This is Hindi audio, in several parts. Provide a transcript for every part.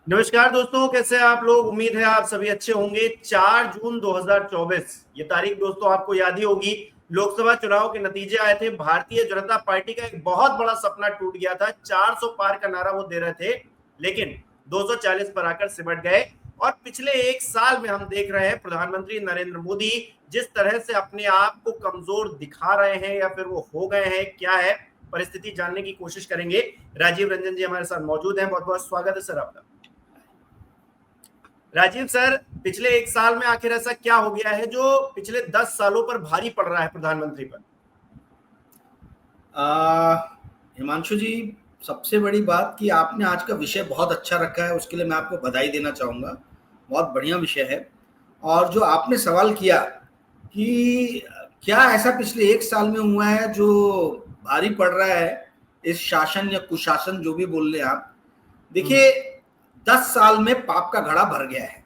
नमस्कार दोस्तों, कैसे हैं आप लोग। उम्मीद है आप सभी अच्छे होंगे। 4 जून 2024 ये तारीख दोस्तों आपको याद ही होगी। लोकसभा चुनाव के नतीजे आए थे। भारतीय जनता पार्टी का एक बहुत बड़ा सपना टूट गया था। 400 पार का नारा वो दे रहे थे, लेकिन 240 पर आकर सिमट गए। और पिछले एक साल में हम देख रहे हैं प्रधानमंत्री नरेंद्र मोदी जिस तरह से अपने आप को कमजोर दिखा रहे हैं या फिर वो हो गए हैं, क्या है परिस्थिति, जानने की कोशिश करेंगे। राजीव रंजन जी हमारे साथ मौजूद हैं। बहुत बहुत स्वागत है सर आपका। राजीव सर, पिछले एक साल में आखिर ऐसा क्या हो गया है जो पिछले 10 सालों पर भारी पड़ रहा है प्रधानमंत्री पर। हिमांशु जी, सबसे बड़ी बात कि आपने आज का विषय बहुत अच्छा रखा है, उसके लिए मैं आपको बधाई देना चाहूँगा। बहुत बढ़िया विषय है। और जो आपने सवाल किया कि क्या ऐसा पिछले एक साल में हुआ है जो भारी पड़ रहा है, इस शासन या कुशासन जो भी बोल रहे आप। देखिए, 10 साल में पाप का घड़ा भर गया है।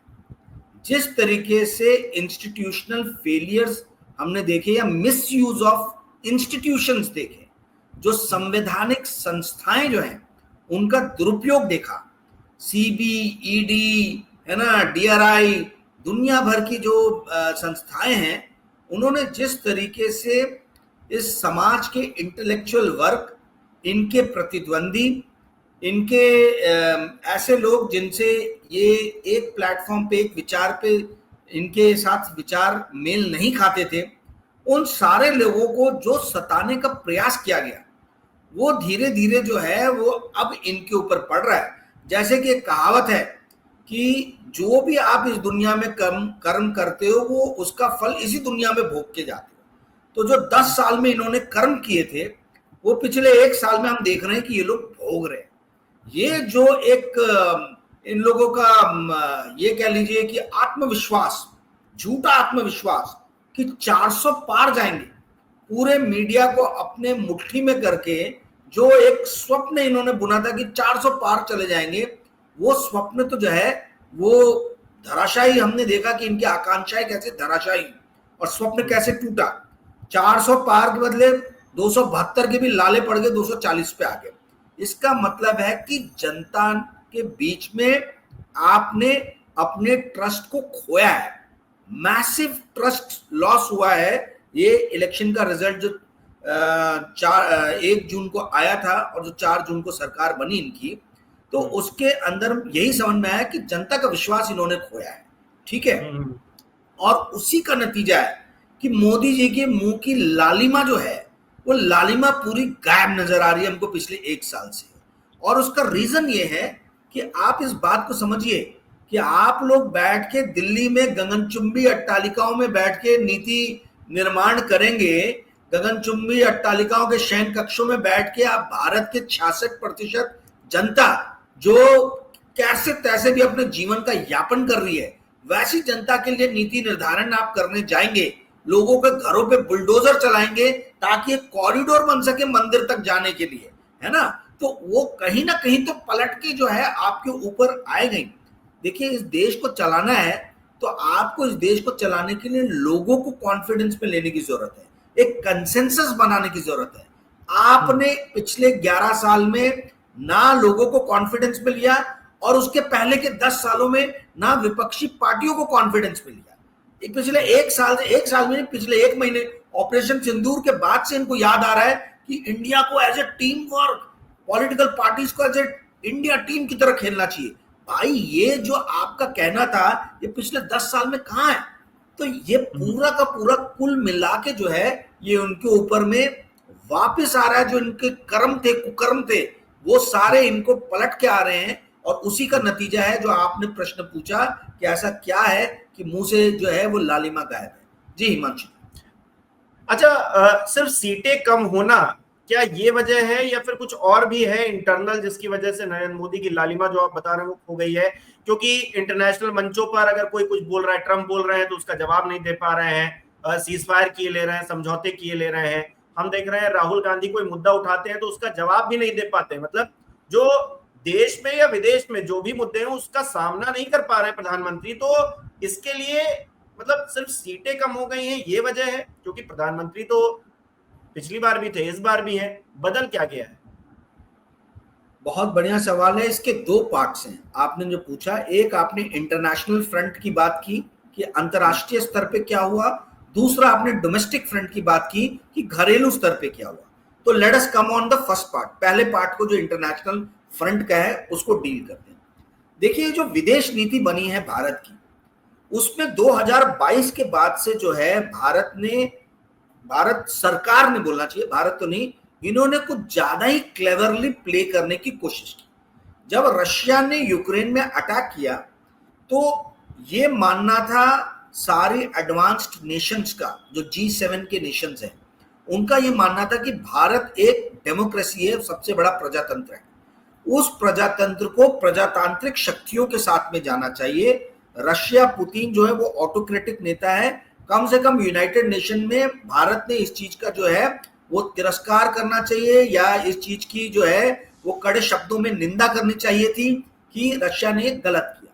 जिस तरीके से इंस्टीट्यूशनल फेलियर्स हमने देखे या मिस यूज ऑफ इंस्टीट्यूशंस देखे, जो संवैधानिक संस्थाएं जो हैं उनका दुरुपयोग देखा, सीबीईडी है ना, डीआरआई, दुनिया भर की जो संस्थाएं हैं, उन्होंने जिस तरीके से इस समाज के इंटेलेक्चुअल वर्क, इनके प्रतिद्वंदी, इनके ऐसे लोग जिनसे ये एक प्लेटफॉर्म पे, एक विचार पे इनके साथ विचार मेल नहीं खाते थे, उन सारे लोगों को जो सताने का प्रयास किया गया, वो धीरे धीरे जो है वो अब इनके ऊपर पड़ रहा है। जैसे कि एक कहावत है कि जो भी आप इस दुनिया में कर्म करते हो, वो उसका फल इसी दुनिया में भोग के जाते हो। तो जो 10 साल में इन्होंने कर्म किए थे, वो पिछले एक साल में हम देख रहे हैं कि ये लोग भोग रहे हैं। ये जो एक इन लोगों का ये कह लीजिए कि आत्मविश्वास, झूठा आत्मविश्वास कि 400 पार जाएंगे, पूरे मीडिया को अपने मुट्ठी में करके जो एक स्वप्न इन्होंने बुना था कि 400 पार चले जाएंगे, वो स्वप्न तो जो है वो धराशायी। हमने देखा कि इनकी आकांक्षाएं कैसे धराशायी और स्वप्न कैसे टूटा। 400 पार के बदले 272 के भी लाले पड़ गए, 240 पे आ गए। इसका मतलब है कि जनता के बीच में आपने अपने ट्रस्ट को खोया है। मैसिव ट्रस्ट लॉस हुआ है। ये इलेक्शन का रिजल्ट जो 1 जून को आया था और जो 4 जून को सरकार बनी इनकी, तो उसके अंदर यही समझ में आया कि जनता का विश्वास इन्होंने खोया है। ठीक है। और उसी का नतीजा है कि मोदी जी के मुंह की लालिमा जो है, वो लालिमा पूरी गायब नजर आ रही है हमको पिछले एक साल से। और उसका रीजन ये है कि आप इस बात को समझिए कि आप लोग बैठ के दिल्ली में गगनचुंबी अट्टालिकाओं में बैठ के नीति निर्माण करेंगे। गगनचुंबी अट्टालिकाओं के शयन कक्षों में बैठ के आप भारत के 66% जनता जो कैसे तैसे भी अपने जीवन का यापन कर रही है, वैसी जनता के लिए नीति निर्धारण आप करने जाएंगे। लोगों के घरों पे बुलडोजर चलाएंगे ताकि एक कॉरिडोर बन सके मंदिर तक जाने के लिए, है ना। तो वो कहीं ना कहीं तो पलट के जो है आपके ऊपर आएगा ही। देखिए, इस देश को चलाना है तो आपको इस देश को चलाने के लिए लोगों को कॉन्फिडेंस में लेने की जरूरत है, एक कंसेंसस बनाने की जरूरत है। आपने पिछले 11 साल में ना लोगों को कॉन्फिडेंस में लिया, और उसके पहले के 10 सालों में ना विपक्षी पार्टियों को कॉन्फिडेंस में लिया। पिछले एक साल में पिछले एक महीने ऑपरेशन सिंदूर के बाद से इनको याद आ रहा है कि इंडिया को as a team work, political parties को एज ए इंडिया टीम की तरह खेलना चाहिए। भाई, ये जो आपका कहना था, ये पिछले 10 साल में कहां है? तो ये पूरा का पूरा कुल मिला के जो है ये उनके ऊपर में वापस आ रहा है। जो इनके कर्म थे, कुकर्म थे, वो सारे इनको पलट के आ रहे हैं। और उसी का नतीजा है जो आपने प्रश्न पूछा कि ऐसा क्या है कि मुंह से जो है वो लालिमा गायब है। जी हिमांशु। अच्छा, सिर्फ सीटें कम होना क्या ये वजह है या फिर कुछ और भी है इंटरनल जिसकी वजह से नरेंद्र मोदी की लालिमा जो आप बता रहे हैं वो खो गई है? क्योंकि इंटरनेशनल मंचों पर अगर कोई कुछ बोल रहा है, ट्रंप बोल रहे हैं, तो उसका जवाब नहीं दे पा रहे हैं। सीज फायर किए ले रहे हैं, समझौते किए ले रहे हैं। हम देख रहे हैं राहुल गांधी कोई मुद्दा उठाते हैं तो उसका जवाब भी नहीं दे पाते। मतलब जो देश में या विदेश में जो भी मुद्दे हैं उसका सामना नहीं कर पा रहे हैं प्रधानमंत्री। तो इसके लिए मतलब सिर्फ सीटें कम हो गई हैं ये वजह है? क्योंकि प्रधानमंत्री तो पिछली बार भी थे, इस बार भी है, बदल क्या गया है? बहुत बढ़िया सवाल है। इसके दो पार्ट्स हैं आपने जो पूछा। एक, आपने इंटरनेशनल फ्रंट की बात की कि अंतरराष्ट्रीय स्तर पे क्या हुआ। दूसरा, आपने डोमेस्टिक फ्रंट की बात की कि घरेलू स्तर पे क्या हुआ। तो let us come on the first part, पहले पार्ट को जो इंटरनेशनल फ्रंट का है उसको डील करते हैं। देखिए, जो विदेश नीति बनी है भारत की, उसमें 2022 के बाद से जो है भारत सरकार ने, बोलना चाहिए भारत तो नहीं, इन्होंने कुछ ज्यादा ही क्लेवरली प्ले करने की कोशिश की। जब रशिया ने यूक्रेन में अटैक किया तो ये मानना था सारे एडवांस्ड नेशंस का, जो G7 के नेशंस हैं, उनका ये मानना था कि भारत एक डेमोक्रेसी है, सबसे बड़ा प्रजातंत्र है, उस प्रजातंत्र को प्रजातांत्रिक शक्तियों के साथ में जाना चाहिए। रशिया, पुतिन जो है वो ऑटोक्रेटिक नेता है। कम से कम यूनाइटेड नेशन में भारत ने इस चीज का जो है वो तिरस्कार करना चाहिए, या इस चीज की जो है वो कड़े शब्दों में निंदा करनी चाहिए थी कि रशिया ने गलत किया।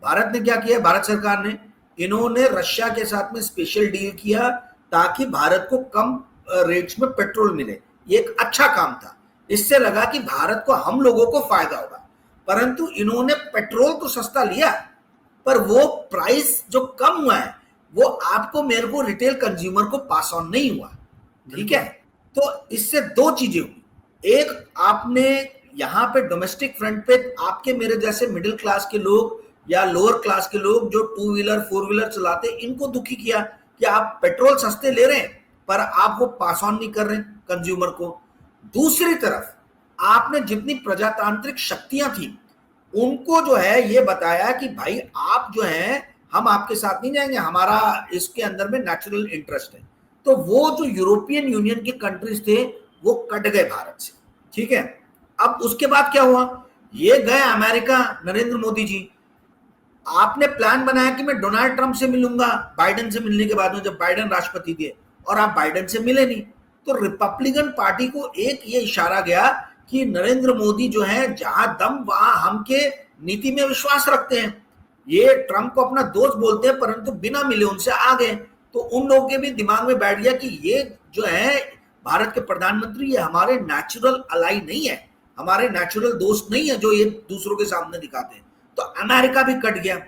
भारत ने क्या किया, भारत सरकार ने, इन्होंने रशिया के साथ में स्पेशल डील किया ताकि भारत को कम रेट्स में पेट्रोल मिले। ये एक अच्छा काम था। इससे लगा कि भारत को, हम लोगों को फायदा होगा। परंतु इन्होंने पेट्रोल तो सस्ता लिया, पर वो प्राइस जो कम हुआ है वो आपको, मेरे को, रिटेल कंज्यूमर को पास ऑन नहीं हुआ। ठीक है, तो इससे दो चीजें हुई। एक, आपने यहाँ पे डोमेस्टिक फ्रंट पे आपके मेरे जैसे मिडिल क्लास के लोग या लोअर क्लास के लोग जो 2 व्हीलर 4 व्हीलर चलाते, इनको दुखी किया कि आप पेट्रोल सस्ते ले रहे हैं पर आप वो पास ऑन नहीं कर रहे कंज्यूमर को। दूसरी तरफ आपने जितनी प्रजातांत्रिक शक्तियां थी उनको जो है ये बताया कि भाई आप जो है, हम आपके साथ नहीं जाएंगे, हमारा इसके अंदर में नेचुरल इंटरेस्ट है। तो वो जो यूरोपियन यूनियन के कंट्रीज थे वो कट गए भारत से। ठीक है, अब उसके बाद क्या हुआ, ये गए अमेरिका, नरेंद्र मोदी जी। आपने प्लान बनाया कि मैं डोनाल्ड ट्रंप से मिलूंगा बाइडेन से मिलने के बाद में, जब बाइडेन राष्ट्रपति थे, और आप बाइडेन से मिले नहीं। तो रिपब्लिकन पार्टी को एक ये इशारा गया कि नरेंद्र मोदी जो है, जहां दम वहां हम के नीति में विश्वास रखते हैं। ये ट्रंप को अपना दोस्त बोलते हैं परंतु बिना मिले उनसे आ गए। तो उन लोगों के भी दिमाग में बैठ गया कि ये जो है भारत के प्रधानमंत्री, ये हमारे नेचुरल अलाई नहीं है, हमारे नेचुरल दोस्त नहीं है जो ये दूसरों के सामने दिखाते हैं। तो अमेरिका भी कट गया।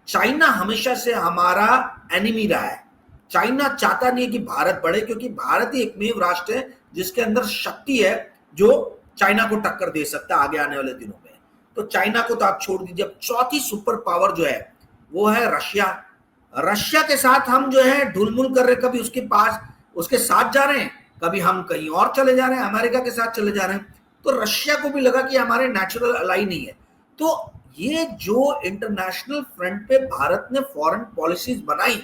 चाइना हमेशा से हमारा एनिमी रहा है। चाइना चाहता नहीं है कि भारत बढ़े, क्योंकि भारत ही एकमेव राष्ट्र है जिसके अंदर शक्ति है जो चाइना को टक्कर दे सकता है आगे आने वाले दिनों में। तो चाइना को तो आप छोड़ दीजिए। अब चौथी सुपर पावर जो है वो है रशिया। रशिया के साथ हम जो है ढुलमुल कर रहे, कभी उसके पास उसके साथ जा रहे हैं, कभी हम कहीं और चले जा रहे हैं, अमेरिका के साथ चले जा रहे हैं। तो रशिया को भी लगा कि हमारे नेचुरल अलाई नहीं है। तो ये जो इंटरनेशनल फ्रंट पे भारत ने फॉरेन पॉलिसीज बनाई,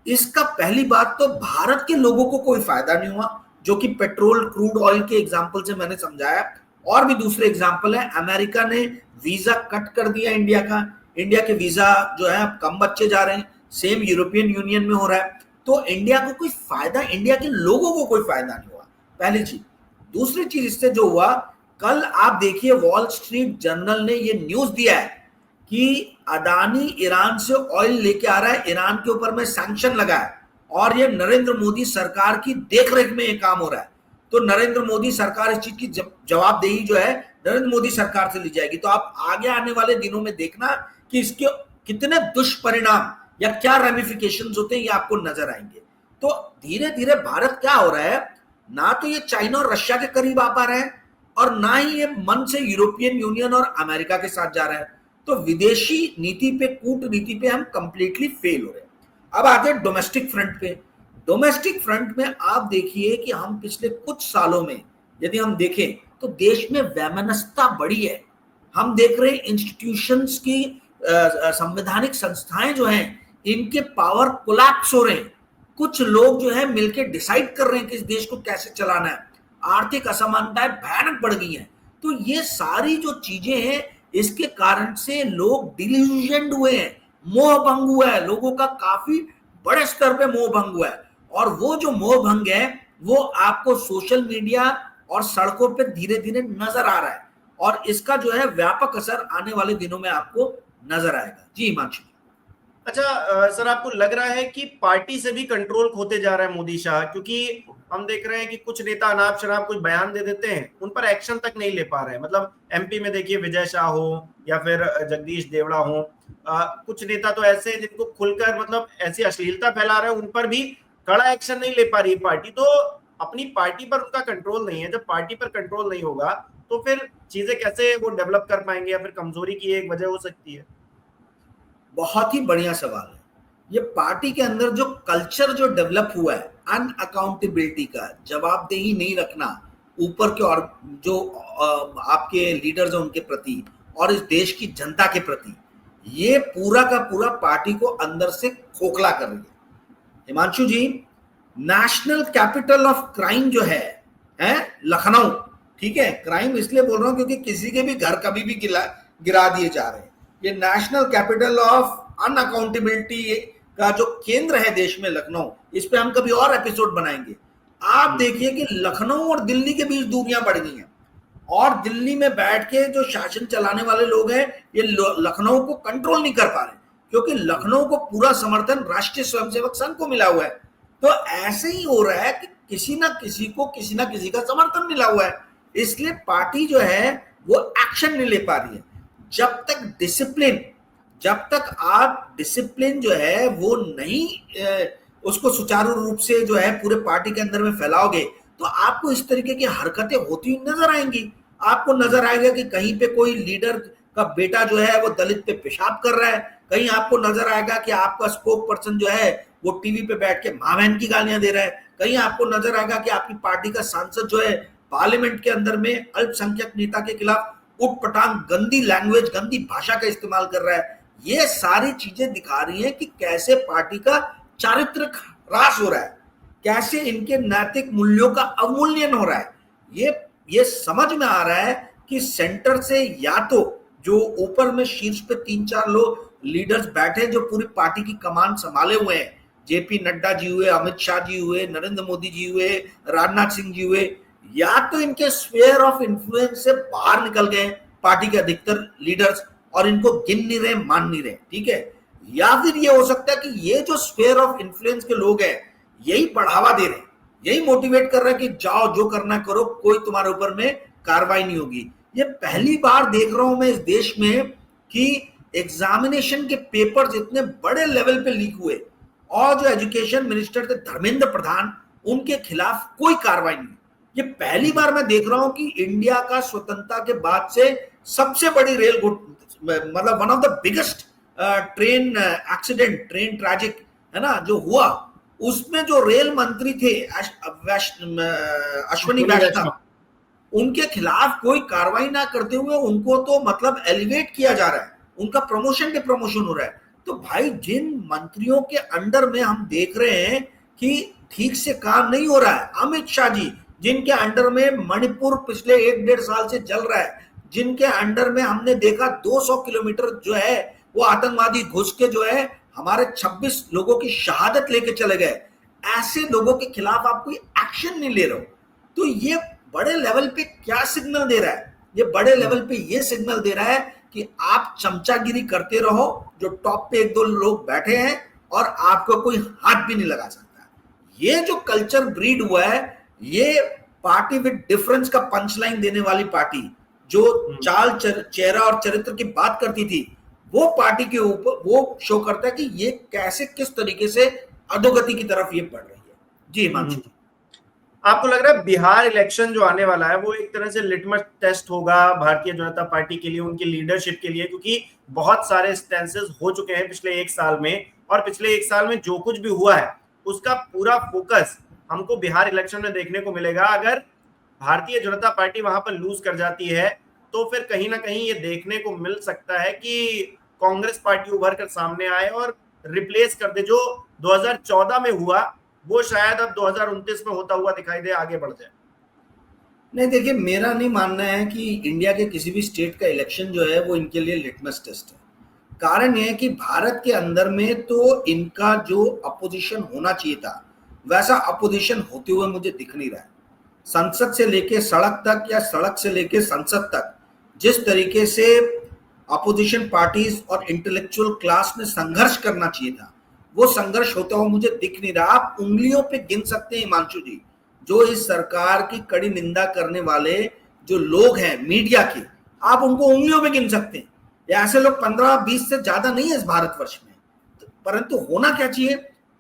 इसका पहली बात तो भारत के लोगों को कोई फायदा नहीं हुआ, जो कि पेट्रोल, क्रूड ऑयल के एग्जांपल से मैंने समझाया। और भी दूसरे एग्जांपल है। अमेरिका ने वीजा कट कर दिया इंडिया का, इंडिया के वीजा जो है कम बच्चे जा रहे हैं। सेम यूरोपियन यूनियन में हो रहा है। तो इंडिया को कोई फायदा, इंडिया के लोगों को कोई फायदा नहीं हुआ, पहली चीज। दूसरी चीज इससे जो हुआ, कल आप देखिए वॉल स्ट्रीट जर्नल ने ये न्यूज दिया है कि अदानी ईरान से ऑयल लेके आ रहा है, ईरान के ऊपर में सैंक्शन लगा है, और ये नरेंद्र मोदी सरकार की देखरेख में ये काम हो रहा है। तो नरेंद्र मोदी सरकार इस चीज की जवाबदेही जो है नरेंद्र मोदी सरकार से ली जाएगी। तो आप आगे आने वाले दिनों में देखना कि इसके कितने दुष्परिणाम या क्या रेमिफिकेशंस होते हैं, ये आपको नजर आएंगे। तो धीरे धीरे भारत क्या हो रहा है, ना तो ये चाइना और रशिया के करीब आ पा रहा है, और ना ही ये मन से यूरोपियन यूनियन और अमेरिका के साथ जा रहा है। तो विदेशी नीति पे, कूटनीति पे हम कंप्लीटली फेल हो रहे हैं। अब आते हैं डोमेस्टिक फ्रंट पे। डोमेस्टिक फ्रंट में आप देखिए कि हम पिछले कुछ सालों में यदि हम देखें तो देश में वैमनस्यता बढ़ी है। हम देख रहे हैं इंस्टीट्यूशंस की, संवैधानिक संस्थाएं जो हैं, इनके पावर कोलैप्स हो रहे हैं। कुछ लोग जो है मिलकर डिसाइड कर रहे हैं कि इस देश को कैसे चलाना है। आर्थिक असमानताएं भयानक बढ़ गई हैं। तो ये सारी जो चीजें हैं, इसके कारण से लोग डिल्यूजन्ड हुए हैं, मोह भंग हुआ है। लोगों का काफी बड़े स्तर पे मोह भंग हुआ है, और वो जो मोह भंग है वो आपको सोशल मीडिया और सड़कों पे धीरे धीरे नजर आ रहा है, और इसका जो है व्यापक असर आने वाले दिनों में आपको नजर आएगा। जी हिमांशु। अच्छा सर, आपको लग रहा है कि पार्टी से भी कंट्रोल खोते जा रहा है मोदी शाह? क्योंकि हम देख रहे हैं कि कुछ नेता अनाप शनाप कुछ बयान दे देते हैं, उन पर एक्शन तक नहीं ले पा रहे हैं। मतलब एमपी में देखिए विजय शाह हो या फिर जगदीश देवड़ा हो, कुछ नेता तो ऐसे हैं जिनको खुलकर मतलब ऐसी अश्लीलता फैला रहे हैं, उन पर भी कड़ा एक्शन नहीं ले पा रही पार्टी। तो अपनी पार्टी पर उनका कंट्रोल नहीं है। जब पार्टी पर कंट्रोल नहीं होगा तो फिर चीजें कैसे वो डेवलप कर पाएंगे, या फिर कमजोरी की एक वजह हो सकती है। बहुत ही बढ़िया सवाल है। ये पार्टी के अंदर जो कल्चर जो डेवलप हुआ है अनअकाउंटेबिलिटी का, जवाबदेही नहीं रखना ऊपर के और जो आपके लीडर्स हैं उनके प्रति और इस देश की जनता के प्रति, ये पूरा का पूरा पार्टी को अंदर से खोखला कर रही है। हिमांशु जी, नेशनल कैपिटल ऑफ क्राइम जो है लखनऊ, ठीक है, क्राइम इसलिए बोल रहा हूं क्योंकि किसी के भी घर कभी भी गिरा दिए जा रहे हैं। ये नेशनल कैपिटल ऑफ अनअकाउंटेबिलिटी का जो केंद्र है देश में लखनऊ, इस पे हम कभी और एपिसोड बनाएंगे। आप देखिए कि लखनऊ और दिल्ली के बीच दूरियां बढ़ गई हैं, और दिल्ली में बैठ के जो शासन चलाने वाले लोग हैं ये लखनऊ को कंट्रोल नहीं कर पा रहे, क्योंकि लखनऊ को पूरा समर्थन राष्ट्रीय स्वयंसेवक संघ को मिला हुआ है। तो ऐसे ही हो रहा है कि किसी ना किसी को किसी ना किसी का समर्थन मिला हुआ है, इसलिए पार्टी जो है वो एक्शन नहीं ले पा रही है। जब तक आप डिसिप्लिन जो है वो नहीं उसको सुचारू रूप से जो है पूरे पार्टी के अंदर में फैलाओगे, तो आपको इस तरीके की हरकतें होती हुई नजर आएंगी। आपको नजर आएगा कि कहीं पे कोई लीडर का बेटा जो है वो दलित पे पेशाब कर रहा है, कहीं आपको नजर आएगा कि आपका स्पोक पर्सन जो है वो टीवी पे बैठ के मां बहन की गालियां दे रहा है, कहीं आपको नजर आएगा कि आपकी पार्टी का सांसद जो है पार्लियामेंट के अंदर में अल्पसंख्यक नेता के खिलाफ उटपटांग गंदी लैंग्वेज, गंदी भाषा का इस्तेमाल कर रहा है। ये सारी चीजें दिखा रही हैं कि कैसे पार्टी का चारित्रिक ह्रास हो रहा है, कैसे इनके नैतिक मूल्यों का अवमूल्यन हो रहा है। ये समझ में आ रहा है कि सेंटर से या तो जो ऊपर में शीर्ष पे 3-4 लोग लीडर्स बैठे जो पूरी पार्टी की कमान संभाले हुए हैं, जेपी नड्डा जी हुए, अमित शाह जी हुए, नरेंद्र मोदी जी हुए, राजनाथ सिंह जी हुए, या तो इनके स्फीयर ऑफ इन्फ्लुएंस से बाहर निकल गए पार्टी के अधिकतर लीडर्स और इनको गिन नहीं रहे, मान नहीं रहे, ठीक है, या फिर ये हो सकता है कि ये जो स्फीयर ऑफ इन्फ्लुएंस के लोग हैं यही बढ़ावा दे रहे हैं, यही मोटिवेट कर रहे हैं कि जाओ जो करना करो, कोई तुम्हारे ऊपर में कार्रवाई नहीं होगी। ये पहली बार देख रहा हूं मैं इस देश में कि एग्जामिनेशन के पेपर्स इतने बड़े लेवल पे लीक हुए और जो एजुकेशन मिनिस्टर थे धर्मेंद्र प्रधान, उनके खिलाफ कोई कार्रवाई नहीं। ये पहली बार मैं देख रहा हूं कि इंडिया का स्वतंत्रता के बाद से सबसे बड़ी रेल मतलब one of the biggest train accident, train tragic है ना जो हुआ, उसमें जो रेल मंत्री थे अश्विनी वैष्णव, उनके खिलाफ कोई कार्रवाई ना करते हुए उनको तो मतलब एलिवेट किया जा रहा है, उनका प्रमोशन पे प्रमोशन हो रहा है। तो भाई जिन मंत्रियों के अंडर में हम देख रहे हैं कि ठीक से काम नहीं हो रहा है, अमित शाह जी जिनके अंडर में मणिपुर पिछले 1-1.5 साल से चल रहा है, जिनके अंडर में हमने देखा 200 किलोमीटर जो है वो आतंकवादी घुस के जो है हमारे 26 लोगों की शहादत लेके चले गए, ऐसे लोगों के खिलाफ आप कोई एक्शन नहीं ले रहे हो, तो ये बड़े लेवल पे क्या सिग्नल दे रहा है? ये बड़े लेवल पे ये सिग्नल दे रहा है कि आप चमचागिरी करते रहो, जो टॉप पे 1-2 लोग बैठे हैं और आपको कोई हाथ भी नहीं लगा सकता। ये जो कल्चर ब्रीड हुआ है, ये पार्टी विद डिफरेंस का पंचलाइन देने वाली पार्टी जो चाल चेहरा और चरित्र की बात करती थी, वो पार्टी के ऊपर वो शो करता है कि ये कैसे किस तरीके से अधोगति की तरफ ये बढ़ रही है। जी हिमांशु, आपको लग रहा है बिहार इलेक्शन जो आने वाला है वो एक तरह से लिटमस टेस्ट होगा भारतीय जनता पार्टी के लिए, उनकी लीडरशिप के लिए, क्योंकि बहुत सारे स्टेंसेस हो चुके हैं पिछले 1 साल में, और पिछले 1 साल में जो कुछ भी हुआ है उसका पूरा फोकस हमको बिहार इलेक्शन में देखने को मिलेगा। अगर भारतीय जनता पार्टी वहां पर लूज कर जाती है तो फिर कहीं ना कहीं ये देखने को मिल सकता है कि कांग्रेस पार्टी उभर कर सामने आए और रिप्लेस कर दे जो 2014 में हुआ, वो शायद अब 2029 में होता हुआ दिखाई दे, आगे बढ़ जाए। नहीं देखिए, मेरा नहीं मानना है कि इंडिया के किसी भी स्टेट का इलेक्शन जो है वो इनके लिए लिटमस टेस्ट है। कारण यह है कि भारत के अंदर में तो इनका जो अपोजिशन होना चाहिए था वैसा अपोजिशन होते हुए मुझे दिख नहीं रहा है। संसद से लेके सड़क तक या सड़क से लेके संसद तक जिस तरीके से अपोजिशन पार्टीज और इंटेलेक्चुअल क्लास में संघर्ष करना चाहिए था, वो संघर्ष होता हुआ मुझे दिख नहीं रहा। आप उंगलियों पे गिन सकते हैं हिमांशु जी, जो इस सरकार की कड़ी निंदा करने वाले जो लोग हैं मीडिया के, आप उनको उंगलियों में गिन सकते हैं। ऐसे लोग 15-20 से ज्यादा नहीं है इस भारतवर्ष में। परंतु होना क्या चाहिए,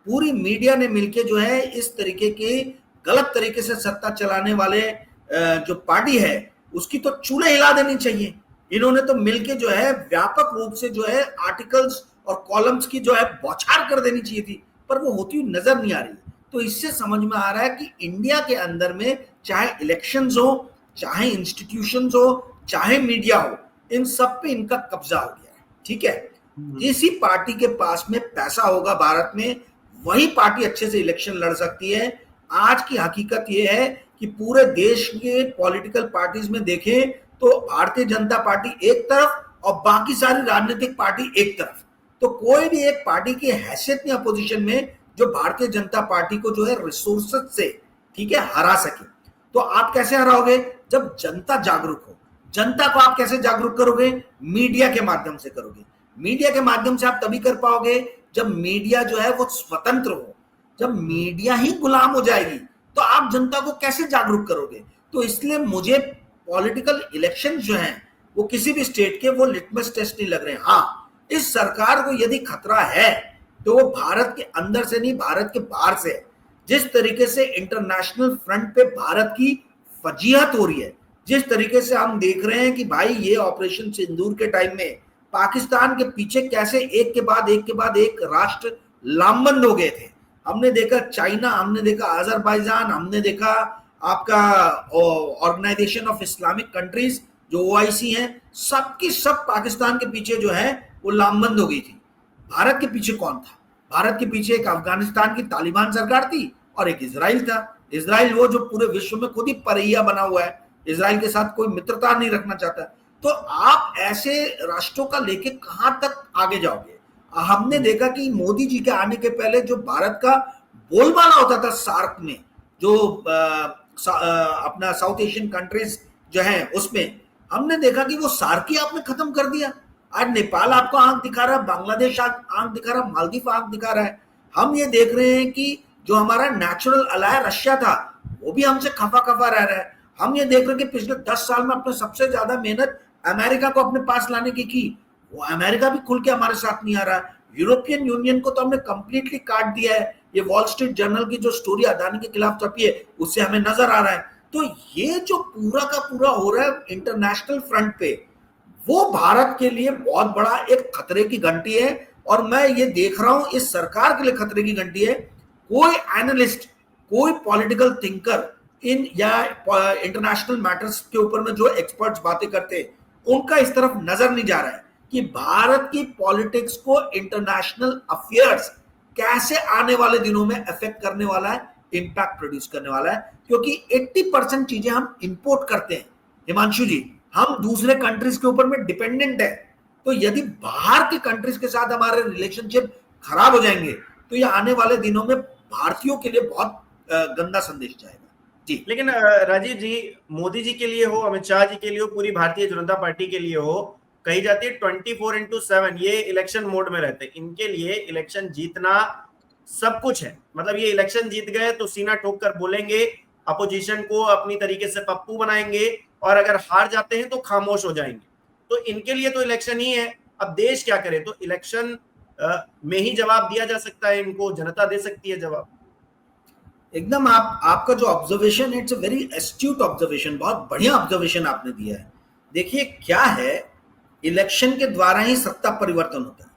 पूरी मीडिया ने मिलकर जो है इस तरीके के गलत तरीके से सत्ता चलाने वाले जो पार्टी है उसकी तो चूल्हे हिला देनी चाहिए। इन्होंने तो मिलके जो है व्यापक रूप से जो है आर्टिकल्स और कॉलम्स की जो है बौछार कर देनी चाहिए थी, पर वो होती हुई नजर नहीं आ रही। तो इससे समझ में आ रहा है कि इंडिया के अंदर में चाहे इलेक्शंस हो, चाहे इंस्टीट्यूशंस हो, चाहे मीडिया हो, इन सब पे इनका कब्जा हो गया है। ठीक है, जिसी पार्टी के पास में पैसा होगा भारत में, वही पार्टी अच्छे से इलेक्शन लड़ सकती है। आज की हकीकत यह है कि पूरे देश के पॉलिटिकल पार्टीज में देखें तो भारतीय जनता पार्टी एक तरफ और बाकी सारी राजनीतिक पार्टी एक तरफ। तो कोई भी एक पार्टी की हैसियत या पोजीशन में जो भारतीय जनता पार्टी को जो है रिसोर्सेज से, ठीक है, हरा सके। तो आप कैसे हराओगे, जब जनता जागरूक हो। जनता को आप कैसे जागरूक करोगे, मीडिया के माध्यम से करोगे। मीडिया के माध्यम से आप तभी कर पाओगे जब मीडिया जो है वो स्वतंत्र हो। जब मीडिया ही गुलाम हो जाएगी तो आप जनता को कैसे जागरूक करोगे। तो इसलिए मुझे पॉलिटिकल इलेक्शन जो हैं वो किसी भी स्टेट के वो लिटमस टेस्ट नहीं लग रहे हैं। हाँ, इस सरकार को यदि खतरा है तो वो भारत के अंदर से नहीं, भारत के बाहर से। जिस तरीके से इंटरनेशनल फ्रंट पे भारत की फजीहत हो रही है, जिस तरीके से हम देख रहे हैं कि भाई ये ऑपरेशन सिंदूर के टाइम में पाकिस्तान के पीछे कैसे एक के बाद एक राष्ट्र लामबंद हो गए थे। हमने देखा चाइना, हमने देखा अजरबैजान, हमने देखा आपका ऑर्गेनाइजेशन ऑफ इस्लामिक कंट्रीज जो ओआईसी है, सबकी सब पाकिस्तान के पीछे जो है वो लामबंद हो गई थी। भारत के पीछे कौन था? भारत के पीछे एक अफगानिस्तान की तालिबान सरकार थी और एक इजराइल था। इजराइल वो जो पूरे विश्व में खुद ही परैया बना हुआ है, इजराइल के साथ कोई मित्रता नहीं रखना चाहता। तो आप ऐसे राष्ट्रों का लेके कहां तक आगे जाओगे? हमने देखा कि मोदी जी के आने के पहले जो भारत का बोलबाला होता था सार्क में, जो अपना साउथ एशियन कंट्रीज जो है उसमें, हमने देखा कि वो सार्क ही आपने खत्म कर दिया। आज नेपाल आपको आंख दिखा रहा है, बांग्लादेश आंख दिखा रहा है, मालदीव आंख दिखा रहा है। हम ये देख रहे हैं कि जो हमारा नेचुरल अलाय रशिया था वो भी हमसे खफा खफा रह रहा है। हम ये देख रहे हैं कि पिछले 10 साल में अपने सबसे ज्यादा मेहनत अमेरिका को अपने पास लाने की, वो अमेरिका भी खुल के हमारे साथ नहीं आ रहा है। यूरोपियन यूनियन को तो हमने कंप्लीटली काट दिया है। ये वॉल स्ट्रीट जर्नल की जो स्टोरी अदानी के खिलाफ छपी है उससे हमें नजर आ रहा है। तो ये जो पूरा का पूरा हो रहा है इंटरनेशनल फ्रंट पे, वो भारत के लिए बहुत बड़ा एक खतरे की घंटी है। और मैं ये देख रहा हूं इस सरकार के लिए खतरे की घंटी है। कोई एनालिस्ट, कोई पॉलिटिकल थिंकर इन या इंटरनेशनल मैटर्स के ऊपर में जो एक्सपर्ट्स बातें करते हैं, उनका इस तरफ नजर नहीं जा रहा है कि भारत की पॉलिटिक्स को इंटरनेशनल अफेयर्स कैसे आने वाले दिनों में अफेक्ट करने वाला है, इंपैक्ट प्रोड्यूस करने वाला है। क्योंकि 80% चीजें हम इंपोर्ट करते हैं हिमांशु जी, हम दूसरे कंट्रीज के ऊपर में डिपेंडेंट है। तो यदि बाहर के कंट्रीज के साथ हमारे रिलेशनशिप खराब हो जाएंगे तो ये आने वाले दिनों में भारतीयों के लिए बहुत गंदा संदेश जाएगा जी। लेकिन राजीव जी, मोदी जी के लिए हो, अमित शाह जी के लिए हो, पूरी भारतीय जनता पार्टी के लिए हो, कही जाती है 24/7 ये इलेक्शन मोड में रहते हैं। इनके लिए इलेक्शन जीतना सब कुछ है। मतलब ये इलेक्शन जीत गए तो सीना ठोक कर बोलेंगे, अपोजिशन को अपनी तरीके से पप्पू बनाएंगे, और अगर हार जाते हैं तो खामोश हो जाएंगे। तो इनके लिए तो इलेक्शन ही है। अब देश क्या करे? तो इलेक्शन में ही जवाब दिया जा सकता है, इनको जनता दे सकती है जवाब। एकदम आपका जो ऑब्जर्वेशन है, it's a very astute observation, बहुत बढ़िया ऑब्जर्वेशन आपने दिया है। देखिए क्या है, इलेक्शन के द्वारा ही सत्ता परिवर्तन होता है,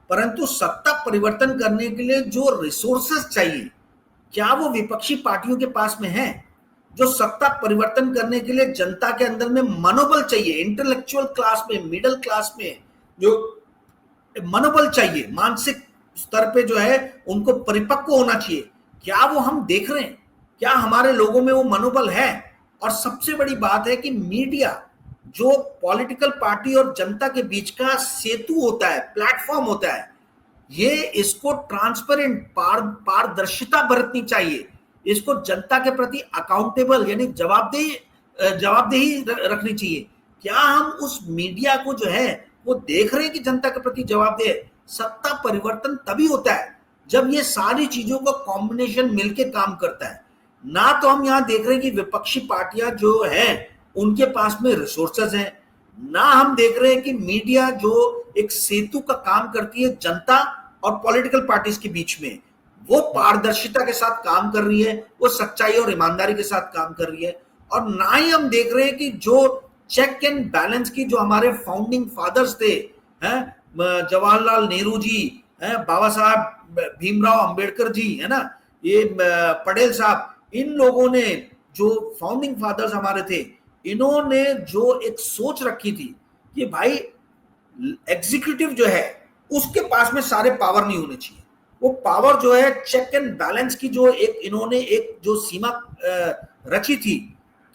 परंतु सत्ता परिवर्तन करने के लिए जो रिसोर्सेस चाहिए, क्या वो विपक्षी पार्टियों के पास में है? जो सत्ता परिवर्तन करने के लिए जनता के अंदर में मनोबल चाहिए, इंटेलेक्चुअल क्लास में, मिडिल क्लास में जो मनोबल चाहिए, मानसिक स्तर पे जो है उनको परिपक्व होना चाहिए, क्या वो हम देख रहे हैं? क्या हमारे लोगों में वो मनोबल है? और सबसे बड़ी बात है कि मीडिया जो पॉलिटिकल पार्टी और जनता के बीच का सेतु होता है, प्लेटफॉर्म होता है, ये इसको ट्रांसपेरेंट, पारदर्शिता बरतनी चाहिए। इसको जनता के प्रति अकाउंटेबल यानी जवाबदेही रखनी चाहिए। क्या हम उस मीडिया को जो है वो देख रहे हैं कि जनता के प्रति जवाबदेह? सत्ता परिवर्तन तभी होता है जब ये सारी चीजों का कॉम्बिनेशन मिलके काम करता है। ना तो हम यहाँ देख रहे हैं कि विपक्षी पार्टियां जो हैं उनके पास में रिसोर्सेज हैं, ना हम देख रहे हैं कि मीडिया जो एक सेतु का काम करती है जनता और पॉलिटिकल पार्टीज के बीच में, वो पारदर्शिता के साथ काम कर रही है, वो सच्चाई और ईमानदारी के साथ काम कर रही है। और ना ही हम देख रहे हैं कि जो चेक एंड बैलेंस की जो हमारे फाउंडिंग फादर्स थे, हैं, जवाहरलाल नेहरू जी, हैं, बाबा साहब भीमराव अंबेडकर जी, है ना, ये पटेल साहब, इन लोगों ने जो फाउंडिंग फादर्स हमारे थे, इन्होंने जो एक सोच रखी थी कि भाई एग्जीक्यूटिव जो है उसके पास में सारे पावर नहीं होने चाहिए, वो पावर जो है चेक एंड बैलेंस की जो एक इन्होंने एक जो सीमा रची थी,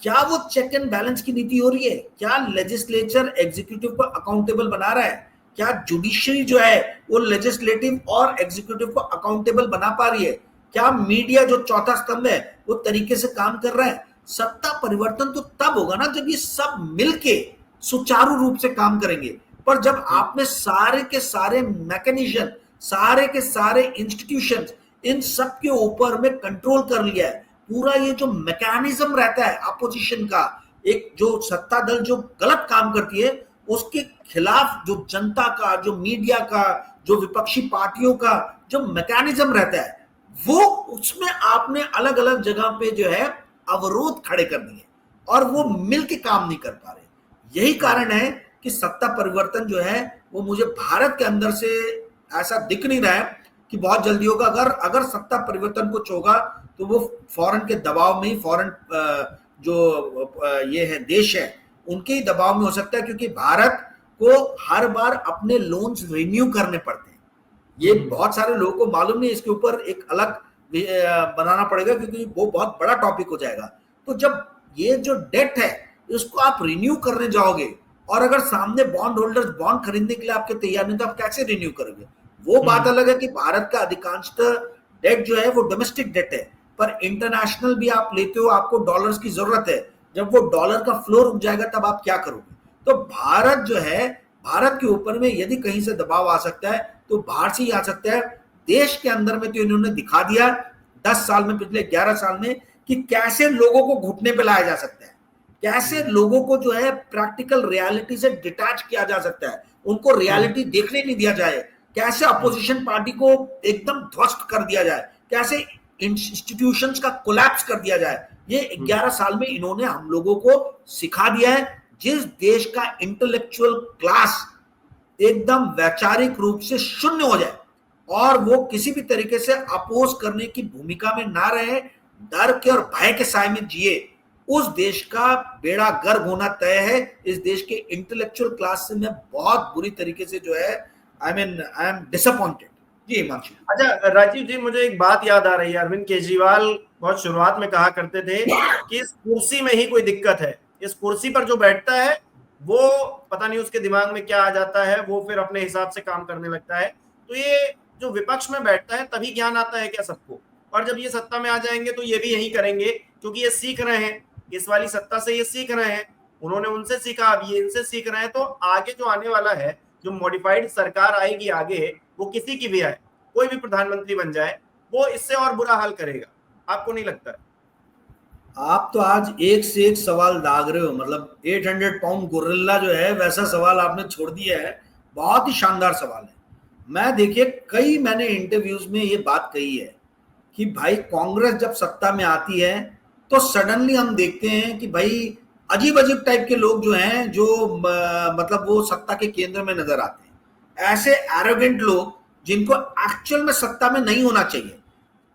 क्या वो चेक एंड बैलेंस की नीति हो रही है? क्या लेजिस्लेचर एग्जीक्यूटिव को अकाउंटेबल बना रहा है? क्या जुडिशरी जो है वो लेजिस्लेटिव और एग्जीक्यूटिव को अकाउंटेबल बना पा रही है? क्या मीडिया जो चौथा स्तंभ है वो तरीके से काम कर रहा है? सत्ता परिवर्तन तो तब होगा ना जब ये सब मिलके सुचारू रूप से काम करेंगे। पर जब आपने सारे के सारे मैकेनिज्म, सारे के सारे इंस्टीट्यूशंस, इन सब के ऊपर में कंट्रोल कर लिया है, पूरा ये जो मैकेनिज्म रहता है अपोजिशन का, एक जो सत्ता दल जो गलत काम करती है उसके खिलाफ जो जनता का, जो मीडिया का, जो विपक्षी पार्टियों का जो मैकेनिज्म रहता है, वो उसमें आपने अलग अलग जगह पे जो है अवरोध खड़े कर दिए और वो मिलके काम नहीं कर पा रहे। यही कारण है कि सत्ता परिवर्तन जो है वो मुझे भारत के अंदर से ऐसा दिख नहीं रहा है कि बहुत जल्दी होगा। अगर सत्ता परिवर्तन कुछ होगा तो वो फॉरेन के दबाव में ही, फॉरेन जो ये है देश है उनके ही दबाव में हो सकता है, क्योंकि भारत को हर बार अपने लोन्स रिन्यू करने पड़ते हैं। ये बहुत सारे लोगों को मालूम नहीं, इसके ऊपर एक अलग बनाना पड़ेगा क्योंकि वो बहुत बड़ा टॉपिक हो जाएगा। तो जब ये जो डेट है इसको आप रिन्यू करने जाओगे और अगर सामने बॉन्ड होल्डर्स बॉन्ड खरीदने के लिए आपके तैयार नहीं, तो आप कैसे रिन्यू करोगे? वो बात अलग है कि भारत का अधिकांशतः डेट जो है वो डोमेस्टिक डेट है, पर इंटरनेशनल भी आप लेते हो, आपको डॉलर्स की जरूरत है। जब वो डॉलर का फ्लो रुक जाएगा तब आप क्या करोगे? तो भारत जो है, भारत के ऊपर में यदि कहीं से दबाव आ सकता है तो बाहर से ही आ सकता है। देश के अंदर में तो इन्होंने दिखा दिया 10 साल में, पिछले 11 साल में, कि कैसे लोगों को घुटने पे लाया जा सकता है, कैसे लोगों को जो है प्रैक्टिकल रियलिटी से डिटैच किया जा सकता है, उनको रियलिटी देखने नहीं दिया जाए, कैसे अपोजिशन पार्टी को एकदम ध्वस्त कर दिया जाए, कैसे इंस्टीट्यूशंस का कोलैप्स कर दिया जाए। ये 11 साल में इन्होंने हम लोगों को सिखा दिया है। जिस देश का इंटेलेक्चुअल क्लास एकदम वैचारिक रूप से शून्य हो जाए और वो किसी भी तरीके से अपोज करने की भूमिका में ना रहे, डर के और भय के साए में जिए, उस देश का बेड़ा गर्क होना तय है। इस देश के इंटेलेक्चुअल क्लास से मैं बहुत बुरी तरीके से जो है आई एम डिसअपॉइंटेड। जी हिमांशु। अच्छा राजीव जी, मुझे एक बात याद आ रही है। अरविंद केजरीवाल बहुत शुरुआत में कहा करते थे कि इस कुर्सी में ही कोई दिक्कत है, इस कुर्सी पर जो बैठता है वो पता नहीं उसके दिमाग में क्या आ जाता है, वो फिर अपने हिसाब से काम करने लगता है। तो ये जो विपक्ष में बैठता है तभी ज्ञान आता है क्या सबको? और जब ये सत्ता में आ जाएंगे तो ये भी यही करेंगे, क्योंकि ये सीख रहे हैं, इस वाली सत्ता से ये सीख रहे हैं, उन्होंने उनसे सीखा, अब ये इनसे सीख रहे हैं। तो आगे जो आने वाला है, जो मॉडिफाइड सरकार आएगी आगे, वो किसी की भी आए, कोई भी प्रधानमंत्री बन जाए, वो इससे और बुरा हाल करेगा। आपको नहीं लगता है? आप तो आज एक से एक सवाल दाग रहे हो, मतलब 800 पाउंड गोरिल्ला जो है वैसा सवाल आपने छोड़ दिया है। बहुत ही शानदार सवाल है। मैं देखिए मैंने इंटरव्यूज में ये बात कही है कि भाई कांग्रेस जब सत्ता में आती है तो सडनली हम देखते हैं कि भाई अजीब अजीब टाइप के लोग जो हैं, जो मतलब वो सत्ता के केंद्र में नजर आते हैं, ऐसे एरोगेंट लोग जिनको एक्चुअल में सत्ता में नहीं होना चाहिए।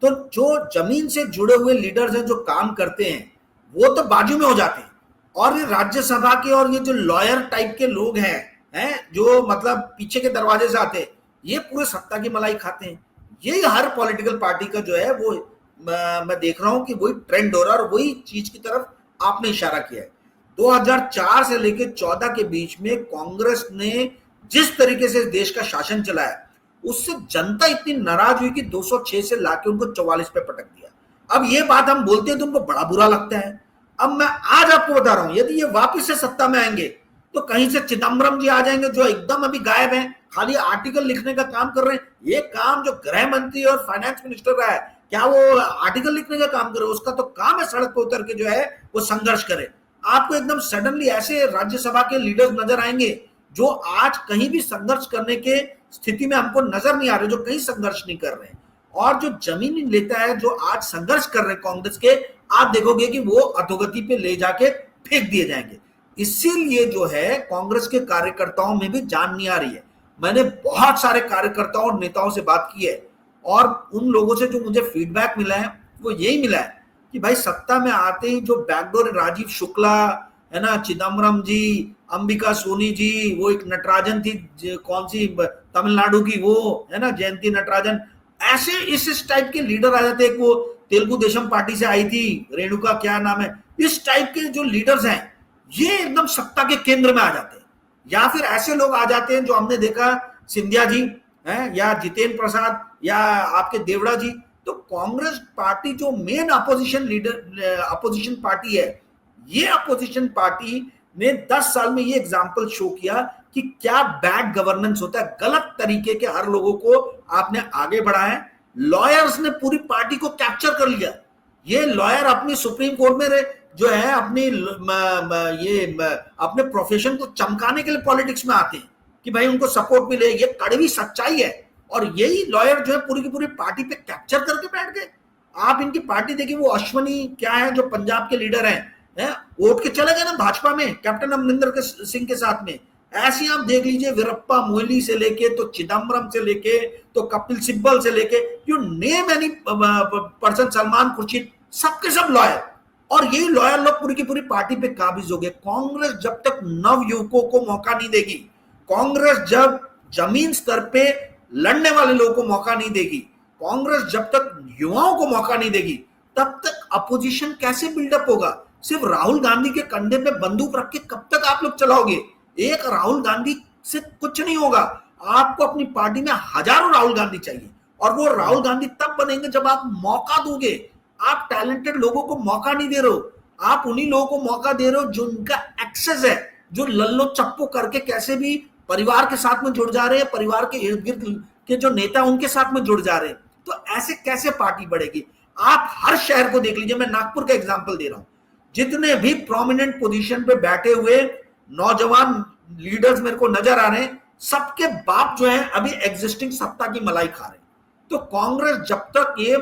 तो जो जमीन से जुड़े हुए लीडर्स हैं, जो काम करते हैं, वो तो बाजू में हो जाते हैं। और ये राज्यसभा के और ये जो लॉयर टाइप के लोग हैं जो मतलब पीछे के दरवाजे से आते हैं, ये पूरे सत्ता की मलाई खाते हैं। यही हर पॉलिटिकल पार्टी का जो है वो मैं देख रहा हूं कि वही ट्रेंड हो रहा है और वही चीज की तरफ आपने इशारा किया है। 2004 से लेकर 14 के बीच में कांग्रेस ने जिस तरीके से देश का शासन चलाया, उससे जनता इतनी नाराज हुई कि 206 से लाके उनको 44 पे पटक दिया। अब ये बात हम बोलते हैं तो उनको बड़ा बुरा लगता है। अब मैं आज आपको बता रहा हूं, यदि ये वापस से सत्ता में आएंगे तो कहीं से चिदम्बरम जी आ जाएंगे, जो एकदम अभी गायब हैं, खाली आर्टिकल लिखने का काम कर रहे हैं। ये काम जो गृह मंत्री और फाइनेंस मिनिस्टर रहा है, क्या वो आर्टिकल लिखने का काम करे? उसका तो काम है सड़क पर उतर के जो है वो संघर्ष करे। आपको एकदम सडनली ऐसे राज्यसभा के लीडर्स नजर आएंगे जो आज कहीं भी संघर्ष करने के स्थिति में हमको नजर नहीं आ रहे, जो कहीं संघर्ष नहीं कर रहे हैं, और जो जमीन लेता है, जो आज संघर्ष कर रहे हैं कांग्रेस के, आप देखोगे कि वो अधोगति पे ले जाके फेंक दिए जाएंगे। इसीलिए जो है कांग्रेस के कार्यकर्ताओं में भी जान नहीं आ रही है। मैंने बहुत सारे कार्यकर्ताओं और नेताओं से बात की है, और उन लोगों से जो मुझे फीडबैक मिला है वो यही मिला है कि भाई सत्ता में आते ही जो बैकडोर राजीव शुक्ला है ना, चिदम्बरम जी, अंबिका सोनी जी, वो एक नटराजन थी कौन सी तमिलनाडु की, वो है ना जयंती नटराजन, ऐसे इस टाइप के लीडर आ जाते हैं। वो तेलुगु देशम पार्टी से आई थी, रेणुका क्या नाम है, इस टाइप के जो लीडर्स हैं ये एकदम सत्ता के केंद्र में आ जाते हैं। या फिर ऐसे लोग आ जाते हैं जो हमने देखा सिंधिया जी हैं, या जितेंद्र प्रसाद, या आपके देवड़ा जी। तो कांग्रेस पार्टी जो main opposition leader opposition party है, ये अपोजिशन पार्टी ने 10 साल में ये एग्जाम्पल शो किया कि क्या बैड गवर्नेंस होता है। गलत तरीके के हर लोगों को आपने आगे बढ़ाया। लॉयर्स ने पूरी पार्टी को कैप्चर कर लिया। ये लॉयर अपनी सुप्रीम कोर्ट में जो है अपनी अपने प्रोफेशन को चमकाने के लिए पॉलिटिक्स में आते हैं कि भाई उनको सपोर्ट मिले। ये कड़वी सच्चाई है। और यही लॉयर जो है पूरी की पूरी पार्टी पे कैप्चर करके बैठ गए। आप इनकी पार्टी देखिए, वो अश्वनी क्या है जो पंजाब के लीडर हैं, वोट के चले गए ना भाजपा में कैप्टन अमरिंदर सिंह के साथ में। ऐसे आप देख लीजिए, वीरप्पा मोइली से लेके तो चिदम्बरम से लेके तो कपिल सिब्बल से लेके, you name any person, Salman Khurshid, सबके सब लॉयर। और यही लॉयर लोग पूरी की पूरी पार्टी पे काबिज हो गए। कांग्रेस जब तक नव युवकों को मौका नहीं देगी, कांग्रेस जब जमीन स्तर पे लड़ने वाले लोगों को मौका नहीं देगी, कांग्रेस जब तक युवाओं को मौका नहीं देगी, तब तक अपोजिशन कैसे बिल्डअप होगा? सिर्फ राहुल गांधी के कंधे पे बंदूक रख के कब तक आप लोग चलाओगे? एक राहुल गांधी से कुछ नहीं होगा। आपको अपनी पार्टी में हजारों राहुल गांधी चाहिए, और वो राहुल गांधी तब बनेंगे जब आप मौका दोगे। आप टैलेंटेड लोगों को मौका नहीं दे रहे हो। आप उन्हीं लोगों को मौका दे रहे हो जो उनका एक्सेस है, जो लल्लो चप्पो करके कैसे भी परिवार के साथ में जुड़ जा रहे हैं, परिवार के इर्द गिर्द के जो नेता उनके साथ में जुड़ जा रहे हैं। तो ऐसे कैसे पार्टी बढ़ेगी? आप हर शहर को देख लीजिए। मैं नागपुर का एग्जांपल दे रहा हूं। जितने भी प्रोमिनेंट पोजीशन पे बैठे हुए नौजवान लीडर्स मेरे को नजर आ रहे हैं, सबके बाप जो है अभी एग्जिस्टिंग सत्ता की मलाई खा रहे हैं। तो कांग्रेस जब तक ये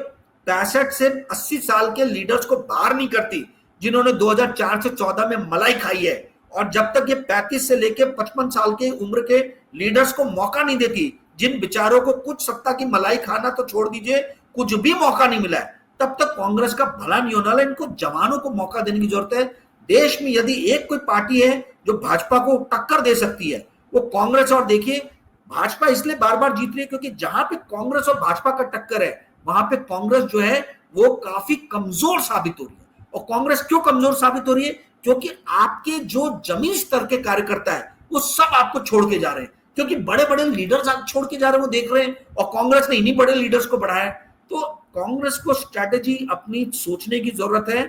65 से 80 साल के लीडर्स को बाहर नहीं करती, जिन्होंने 2004 से 14 में मलाई खाई है, और जब तक ये 35 से लेकर 55 साल के उम्र के लीडर्स को मौका नहीं देती, जिन बेचारों को कुछ सत्ता की मलाई खाना तो छोड़ दीजिए, कुछ भी मौका नहीं मिला है, तब तक कांग्रेस का भला नहीं होने वाला। इनको जवानों को मौका देने की जरूरत है। देश में यदि एक कोई पार्टी है जो भाजपा को टक्कर दे सकती है, वो कांग्रेस। और देखिए, भाजपा इसलिए बार बार जीत रही है क्योंकि जहां पे कांग्रेस और भाजपा का टक्कर है, वहां पे कांग्रेस जो है वो काफी कमजोर साबित हो रही है। और कांग्रेस क्यों कमजोर साबित हो रही है? क्योंकि आपके जो जमीन स्तर के कार्यकर्ता है वो सब आपको छोड़ के जा रहे हैं, क्योंकि बड़े बड़े लीडर्स आप छोड़ के जा रहे हैं, वो देख रहे हैं। और कांग्रेस ने इन्हीं बड़े लीडर्स को बढ़ाया। तो कांग्रेस को स्ट्रैटेजी अपनी सोचने की जरूरत है।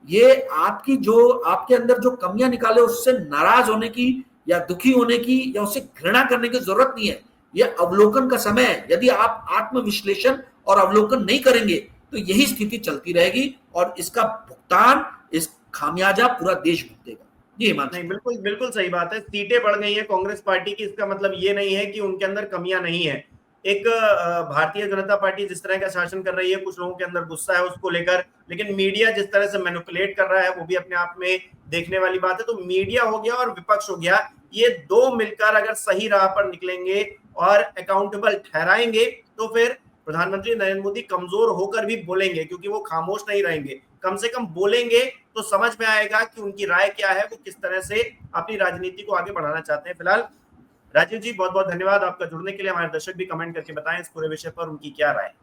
ये आपकी जो आपके अंदर जो कमियां निकाले, उससे नाराज होने की या दुखी होने की या उसे घृणा करने की जरूरत नहीं है। ये अवलोकन का समय है। यदि आप आत्मविश्लेषण और अवलोकन नहीं करेंगे तो यही स्थिति चलती रहेगी, और इसका भुगतान, इस खामियाजा पूरा देश भुगतेगा। ये नहीं, बिल्कुल बिल्कुल सही बात है। सीटें बढ़ गई है कांग्रेस पार्टी की, इसका मतलब ये नहीं है कि उनके अंदर कमियां नहीं है। एक भारतीय जनता पार्टी जिस तरह का शासन कर रही है, कुछ लोगों के अंदर गुस्सा है उसको लेकर, लेकिन मीडिया जिस तरह से मैनिपुलेट कर रहा है वो भी अपने आप में देखने वाली बात है। तो मीडिया हो गया और विपक्ष हो गया, ये दो मिलकर अगर सही राह पर निकलेंगे और अकाउंटेबल ठहराएंगे तो फिर प्रधानमंत्री नरेंद्र मोदी कमजोर होकर भी बोलेंगे, क्योंकि वो खामोश नहीं रहेंगे। कम से कम बोलेंगे तो समझ में आएगा कि उनकी राय क्या है, वो किस तरह से अपनी राजनीति को आगे बढ़ाना चाहते हैं। फिलहाल राजीव जी, बहुत बहुत धन्यवाद आपका जुड़ने के लिए। हमारे दर्शक भी कमेंट करके बताएं इस पूरे विषय पर उनकी क्या राय है।